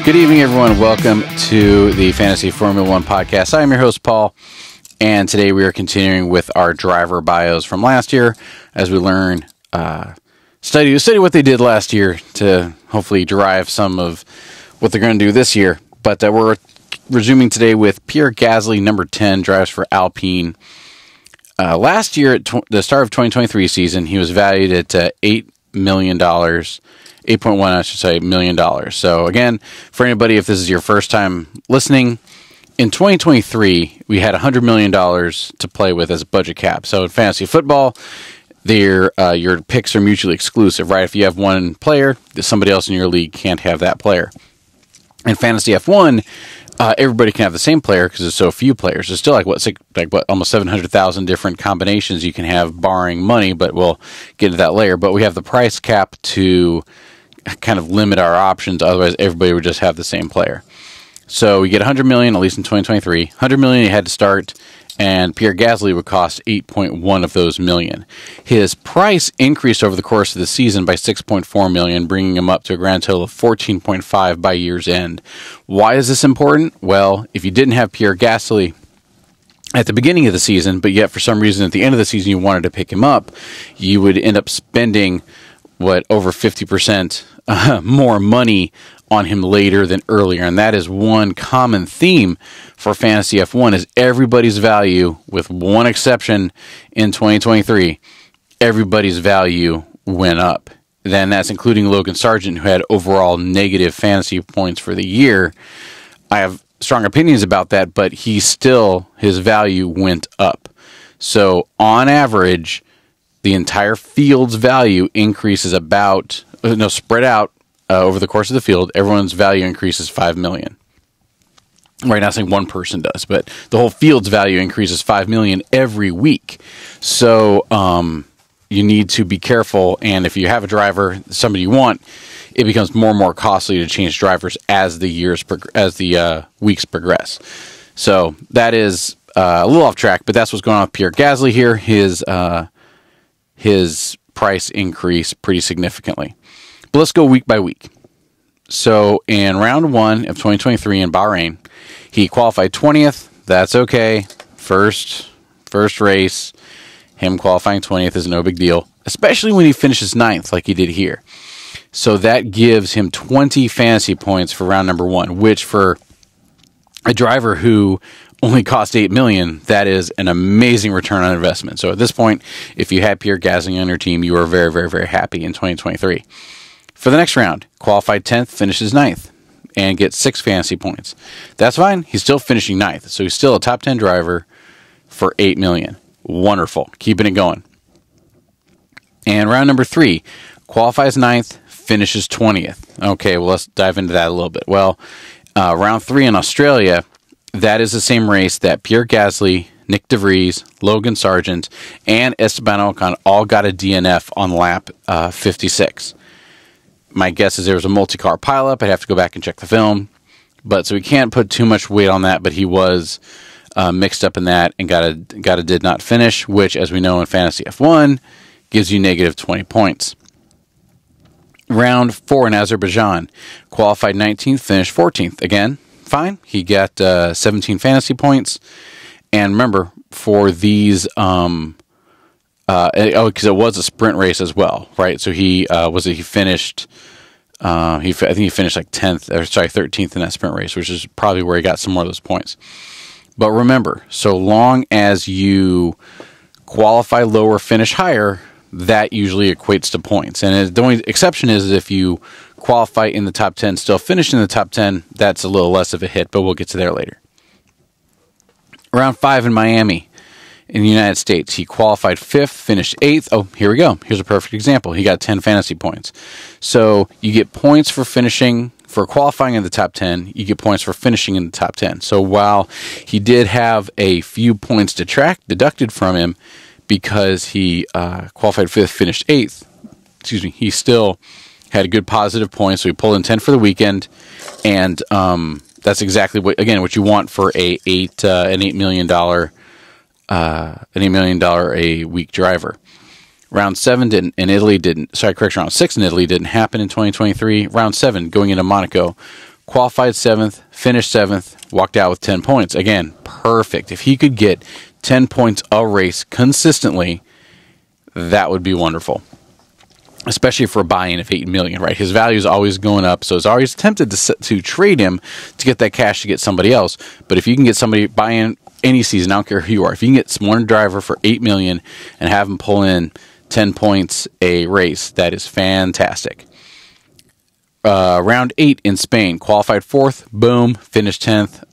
Good evening, everyone. Welcome to the Fantasy Formula One podcast. I am your host, Paul, and today we are continuing with our driver bios from last year as we learn, study what they did last year to hopefully derive some of what they're going to do this year. But we're resuming today with Pierre Gasly, number 10, drives for Alpine. Last year, at the start of 2023 season, he was valued at $8 million. 8.1, I should say, $1 million. So again, for anybody, if this is your first time listening, in 2023, we had $100 million to play with as a budget cap. So in fantasy football, your picks are mutually exclusive, right? If you have one player, somebody else in your league can't have that player. In fantasy F1, everybody can have the same player because there's so few players. There's still almost 700,000 different combinations you can have, barring money, but we'll get into that later. But we have the price cap to kind of limit our options. Otherwise, everybody would just have the same player. So we get 100 million, at least in 2023. 100 million you had to start, and Pierre Gasly would cost 8.1 of those million. His price increased over the course of the season by 6.4 million, bringing him up to a grand total of 14.5 by year's end. Why is this important? Well, if you didn't have Pierre Gasly at the beginning of the season, but yet for some reason at the end of the season you wanted to pick him up, you would end up spending over 50% more money on him later than earlier. And that is one common theme for Fantasy F1 is everybody's value, with one exception in 2023, everybody's value went up. Then that's including Logan Sargent, who had overall negative fantasy points for the year. I have strong opinions about that, but his value went up. So on average, the entire field's value increases spread out over the course of the field, everyone's value increases 5 million. Right now, saying one person does, but the whole field's value increases 5 million every week. So you need to be careful, and if you have a driver, somebody you want, it becomes more and more costly to change drivers as the weeks progress. So that is a little off track, but that's what's going on with Pierre Gasly here. His price increased pretty significantly. But let's go week by week. So in round 1 of 2023 in Bahrain, he qualified 20th. That's okay. First race, him qualifying 20th is no big deal, especially when he finishes 9th like he did here. So that gives him 20 fantasy points for round number 1, which for a driver who only cost $8 million, that is an amazing return on investment. So at this point, if you had Pierre Gasly on your team, you are very, very, very happy in 2023. For the next round, qualified 10th, finishes 9th, and gets 6 fantasy points. That's fine. He's still finishing 9th, so he's still a top 10 driver for $8 million. Wonderful. Keeping it going. And round number 3, qualifies 9th, finishes 20th. Okay, well, let's dive into that a little bit. Well, round 3 in Australia, that is the same race that Pierre Gasly, Nick DeVries, Logan Sargent, and Esteban Ocon all got a DNF on lap 56. My guess is there was a multi-car pileup. I'd have to go back and check the film. So we can't put too much weight on that, but he was mixed up in that and got a did not finish, which, as we know in Fantasy F1, gives you negative 20 points. Round 4 in Azerbaijan, qualified 19th, finished 14th. Again, fine. He got 17 fantasy points. And remember, for these... because it was a sprint race as well, right? So he finished. I think he finished like 13th in that sprint race, which is probably where he got some more of those points. But remember, so long as you qualify lower, finish higher, that usually equates to points. And the only exception is if you qualify in the top 10, still finish in the top 10, that's a little less of a hit, but we'll get to there later. Round 5 in Miami. In the United States, he qualified 5th, finished 8th. Oh, here we go. Here's a perfect example. He got 10 fantasy points. So you get points for qualifying in the top 10. You get points for finishing in the top 10. So while he did have a few points deducted from him because he qualified 5th, finished 8th, he still had a good positive point. So he pulled in 10 for the weekend. And that's exactly what you want for an $8 million a week driver. Round 7 round 6 in Italy didn't happen in 2023. Round 7 going into Monaco, qualified 7th, finished 7th, walked out with 10 points. Again, perfect. If he could get 10 points a race consistently, that would be wonderful. Especially for a buy-in of $8 million, right? His value is always going up, so it's always tempted to trade him to get that cash to get somebody else. But if you can get somebody buy-in any season, I don't care who you are, if you can get one driver for $8 million and have him pull in 10 points a race, that is fantastic. Round 8 in Spain, qualified 4th, boom, finished 10th.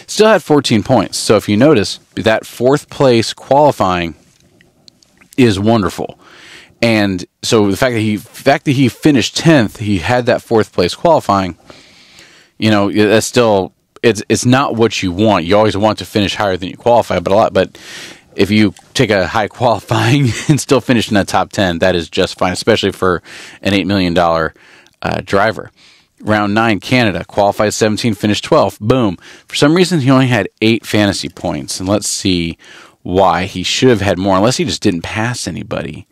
Still had 14 points. So if you notice, that 4th place qualifying is wonderful. And so the fact that he finished 10th, he had that 4th place qualifying, that's still, it's not what you want. You always want to finish higher than you qualify, but if you take a high qualifying and still finish in that top 10, that is just fine, especially for an $8 million driver. Round 9, Canada, qualified 17, finished 12th, boom. For some reason, he only had 8 fantasy points, and let's see why. He should have had more, unless he just didn't pass anybody.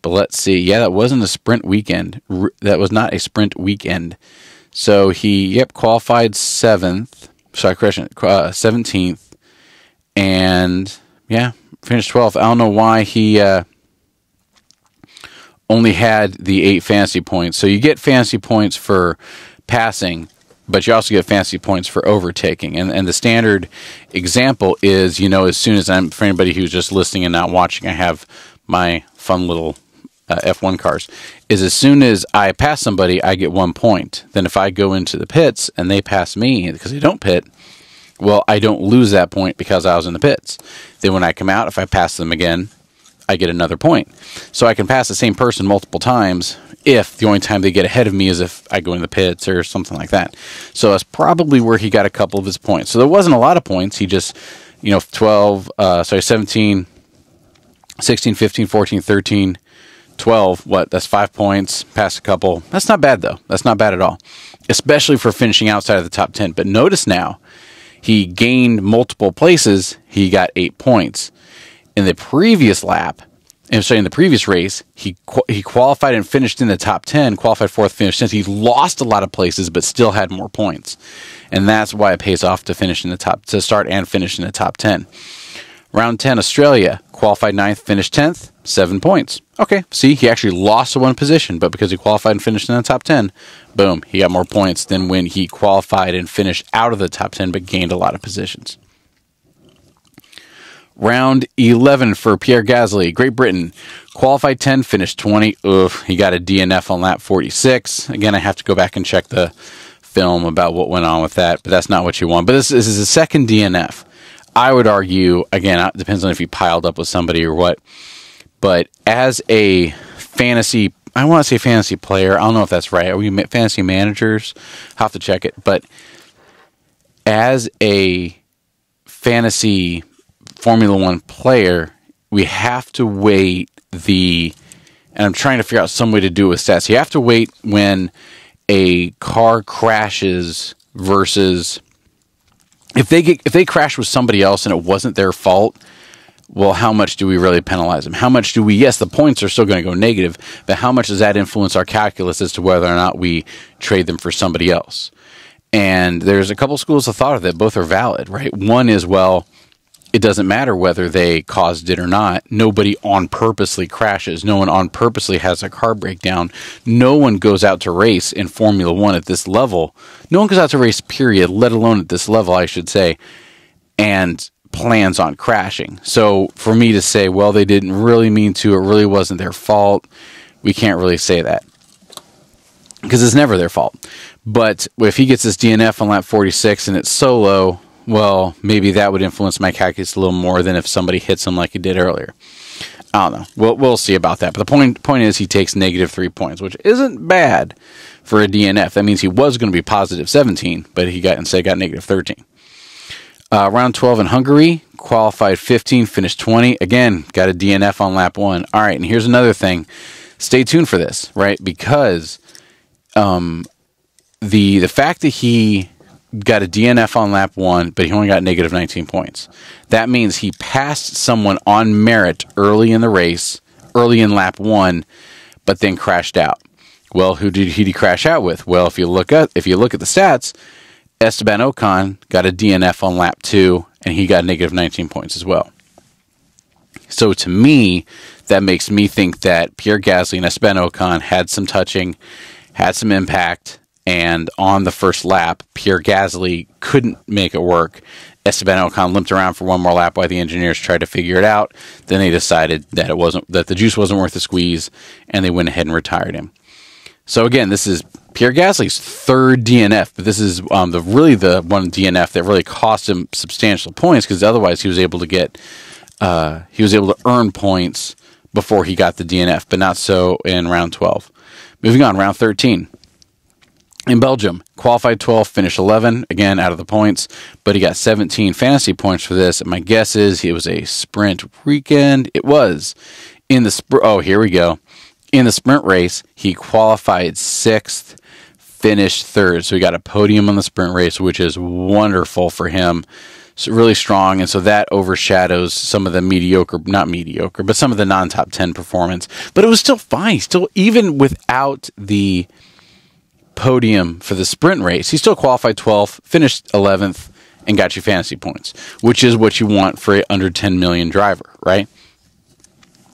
But let's see. Yeah, that wasn't a sprint weekend. That was not a sprint weekend. So he, qualified 7th. Sorry, correction, 17th. And, finished 12th. I don't know why he only had the 8 fantasy points. So you get fantasy points for passing, but you also get fantasy points for overtaking. And the standard example is, as soon as for anybody who's just listening and not watching, I have my fun little F1 cars, is as soon as I pass somebody, I get 1 point. Then if I go into the pits and they pass me because they don't pit, well, I don't lose that point because I was in the pits. Then when I come out, if I pass them again, I get another point. So I can pass the same person multiple times if the only time they get ahead of me is if I go in the pits or something like that. So that's probably where he got a couple of his points. So there wasn't a lot of points. He just, 17, 16, 15, 14, 13, 12, that's 5 points, pass a couple. That's not bad, though. That's not bad at all, especially for finishing outside of the top 10. But notice now, he gained multiple places. He got 8 points. In the previous lap, in the previous race, he qualified and finished in the top 10, qualified 4th, finished 10th. He lost a lot of places, but still had more points. And that's why it pays off to start and finish in the top 10. Round 10, Australia, qualified 9th, finished 10th, 7 points. Okay, see, he actually lost one position, but because he qualified and finished in the top 10, boom, he got more points than when he qualified and finished out of the top 10, but gained a lot of positions. Round 11 for Pierre Gasly, Great Britain, qualified 10, finished 20. He got a DNF on lap 46. Again, I have to go back and check the film about what went on with that, but that's not what you want. But this is a second DNF. I would argue, again, it depends on if you piled up with somebody or what, but as a fantasy, I want to say fantasy player, I don't know if that's right. Are we fantasy managers? I'll have to check it. But as a fantasy Formula One player, we have to wait and I'm trying to figure out some way to do it with stats. You have to wait when a car crashes versus if they crash with somebody else and it wasn't their fault. Well, how much do we really penalize them? How much do we? Yes, the points are still going to go negative, but how much does that influence our calculus as to whether or not we trade them for somebody else? And there's a couple schools of thought of that. Both are valid, right? One is, well, it doesn't matter whether they caused it or not. Nobody on purposely crashes. No one on purposely has a car breakdown. No one goes out to race in Formula One at this level. No one goes out to race, period, let alone at this level, I should say, and plans on crashing. So for me to say, well, they didn't really mean to, it really wasn't their fault, we can't really say that because it's never their fault. But if he gets this DNF on lap 46 and it's solo, well, maybe that would influence my calculus a little more than if somebody hits him like he did earlier. I don't know. We'll see about that. But the point is he takes negative 3 points, which isn't bad for a DNF. That means he was going to be positive 17, but he got negative 13. Round 12 in Hungary, qualified 15, finished 20. Again, got a DNF on lap 1. All right, and here's another thing. Stay tuned for this, right? Because the fact that he got a DNF on lap 1, but he only got negative 19 points. That means he passed someone on merit early in the race, early in lap 1, but then crashed out. Well, who did he crash out with? Well, if you look at the stats, Esteban Ocon got a DNF on lap 2, and he got negative 19 points as well. So to me, that makes me think that Pierre Gasly and Esteban Ocon had some touching, had some impact, and on the first lap, Pierre Gasly couldn't make it work. Esteban Ocon limped around for one more lap while the engineers tried to figure it out. Then they decided that the juice wasn't worth the squeeze, and they went ahead and retired him. So again, this is Pierre Gasly's third DNF, but this is the one DNF that really cost him substantial points, because otherwise he was able to earn points before he got the DNF, but not so in round 12. Moving on, round 13. In Belgium, qualified 12, finished 11, again out of the points, but he got 17 fantasy points for this. My guess is it was a sprint weekend. It was. Here we go. In the sprint race, he qualified 6th, finished 3rd. So he got a podium on the sprint race, which is wonderful for him. So really strong, and so that overshadows some of the some of the non-top 10 performance. But it was still fine. Still, even without the podium for the sprint race, he still qualified 12th, finished 11th, and got you fantasy points, which is what you want for an under 10 million driver, right?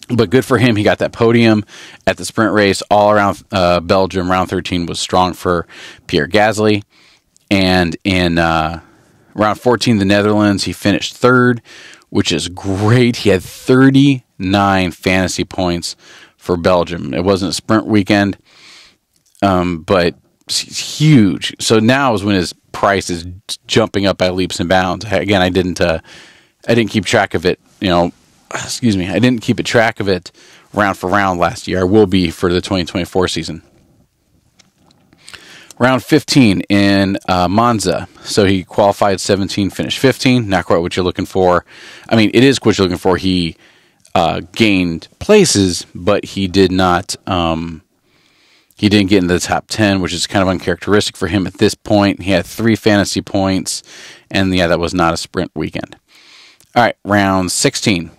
But good for him. He got that podium at the sprint race. All around Belgium, round 13 was strong for Pierre Gasly. And in round 14, the Netherlands, he finished 3rd, which is great. He had 39 fantasy points for Belgium. It wasn't a sprint weekend, but it's huge. So now is when his price is jumping up by leaps and bounds. Again, I didn't keep track of it, I didn't keep a track of it round for round last year. I will be for the 2024 season. Round 15 in Monza. So he qualified 17, finished 15. Not quite what you're looking for. I mean, it is what you're looking for. He gained places, but he did not. He didn't get into the top 10, which is kind of uncharacteristic for him at this point. He had 3 fantasy points, and that was not a sprint weekend. All right, round 16.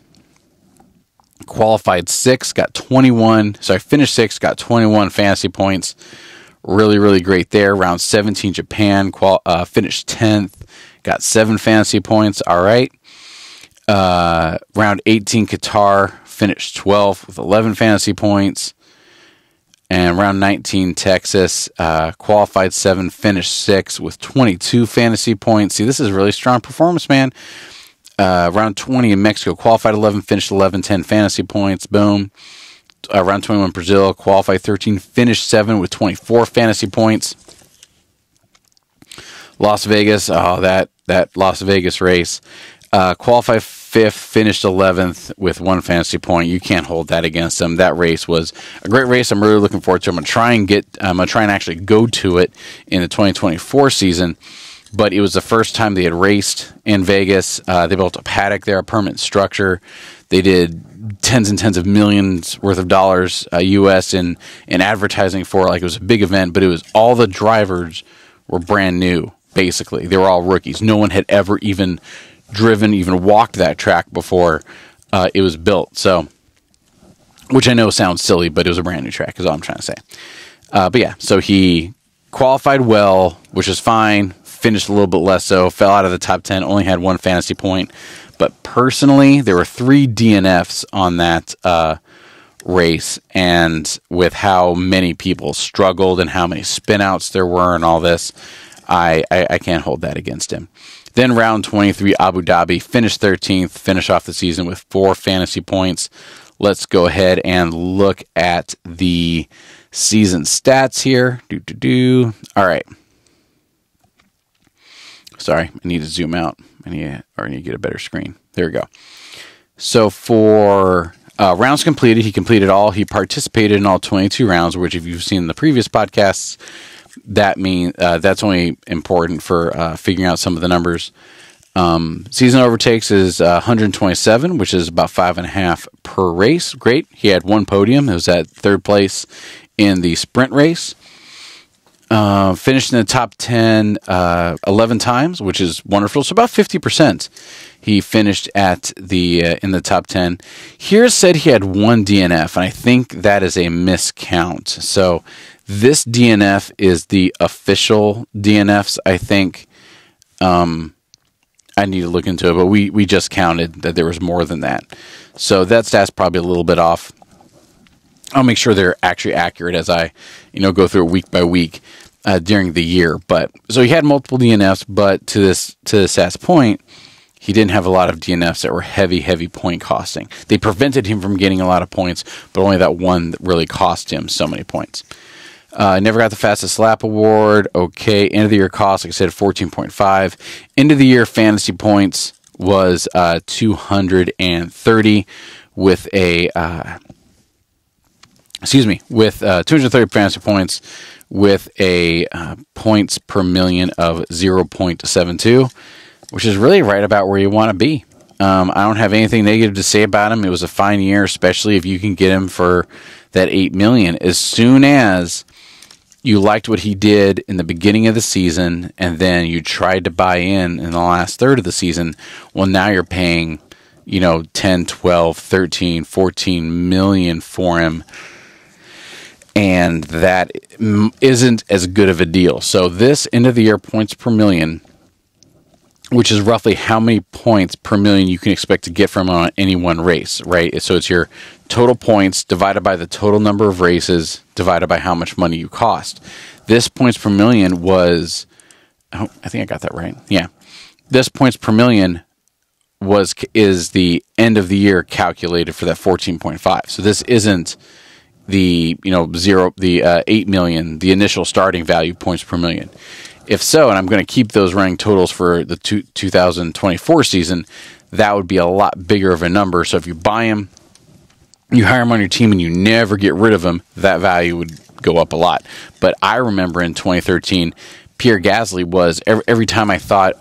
Qualified 6, finished 6, got 21 fantasy points. Really, really great there. Round 17, Japan, finished 10th, got 7 fantasy points. All right. Round 18, Qatar, finished 12th with 11 fantasy points. And round 19, Texas, qualified 7, finished 6 with 22 fantasy points. See, this is really strong performance, man. Round 20 in Mexico, qualified 11, finished 11, 10 fantasy points. Boom. Round 21 Brazil, qualified 13, finished 7 with 24 fantasy points. Las Vegas, that Las Vegas race, qualified 5th, finished 11th with 1 fantasy point. You can't hold that against them. That race was a great race. I'm really looking forward to it. I'm gonna try and actually go to it in the 2024 season. But it was the first time they had raced in Vegas. They built a paddock there, a permanent structure. They did tens and tens of millions worth of dollars U.S. in advertising for it. Like, it was a big event, but it was all the drivers were brand new, basically. They were all rookies. No one had ever even walked that track before it was built. So, which I know sounds silly, but it was a brand new track is all I'm trying to say. But yeah, so he qualified well, which is fine. Finished a little bit less so, fell out of the top 10, only had 1 fantasy point. But personally, there were 3 DNFs on that race, and with how many people struggled and how many spinouts there were and all this, I can't hold that against him. Then round 23, Abu Dhabi, finished 13th, finish off the season with 4 fantasy points. Let's go ahead and look at the season stats here. All right. Sorry, I need to zoom out. I need to get a better screen. There we go. So for rounds completed, he completed all. He participated in all 22 rounds, which, if you've seen the previous podcasts, that means that's only important for figuring out some of the numbers. Season overtakes is 127, which is about 5.5 per race. Great. He had 1 podium. It was at 3rd place in the sprint race. Finished in the top 10 11 times, which is wonderful. So about 50%. He finished at in the top 10. Here said he had one DNF, and I think that is a miscount. So this DNF is the official DNFs, I think. I need to look into it, but we just counted that there was more than that. So that stat's probably a little bit off. I'll make sure they're actually accurate as I, go through it week by week during the year. But so he had multiple DNFs, but to this stat's point, he didn't have a lot of DNFs that were heavy point costing. They prevented him from getting a lot of points, but only that one that really cost him so many points. Never got the fastest lap award. Okay, end of the year cost, like I said, 14.5. End of the year fantasy points was 230 with a 230 fantasy points with a points per million of 0.72, which is really right about where you want to be. I don't have anything negative to say about him. It was a fine year, especially if you can get him for that 8 million. As soon as you liked what he did in the beginning of the season, and then you tried to buy in the last third of the season, well, now you're paying, 10, 12, 13, 14 million for him. And that isn't as good of a deal. So this end of the year points per million, which is roughly how many points per million you can expect to get from on any one race, right? So it's your total points divided by the total number of races divided by how much money you cost. This points per million was, I think I got that right. Yeah. This points per million is the end of the year calculated for that 14.5. So this isn't the 8 million, the initial starting value points per million. If so, and I'm going to keep those running totals for the 2024 season, that would be a lot bigger of a number. So if you buy him, you hire him on your team, and you never get rid of him, that value would go up a lot. But I remember in 2013, Pierre Gasly was every time I thought,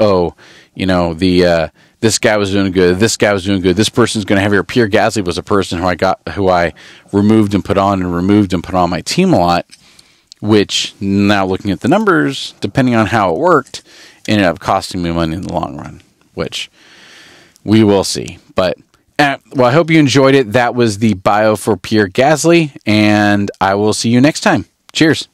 this guy was doing good, this guy was doing good, this person's going to have here. Pierre Gasly was a person who I removed and put on my team a lot, which now looking at the numbers, depending on how it worked, ended up costing me money in the long run, which we will see. But I hope you enjoyed it. That was the bio for Pierre Gasly, and I will see you next time. Cheers.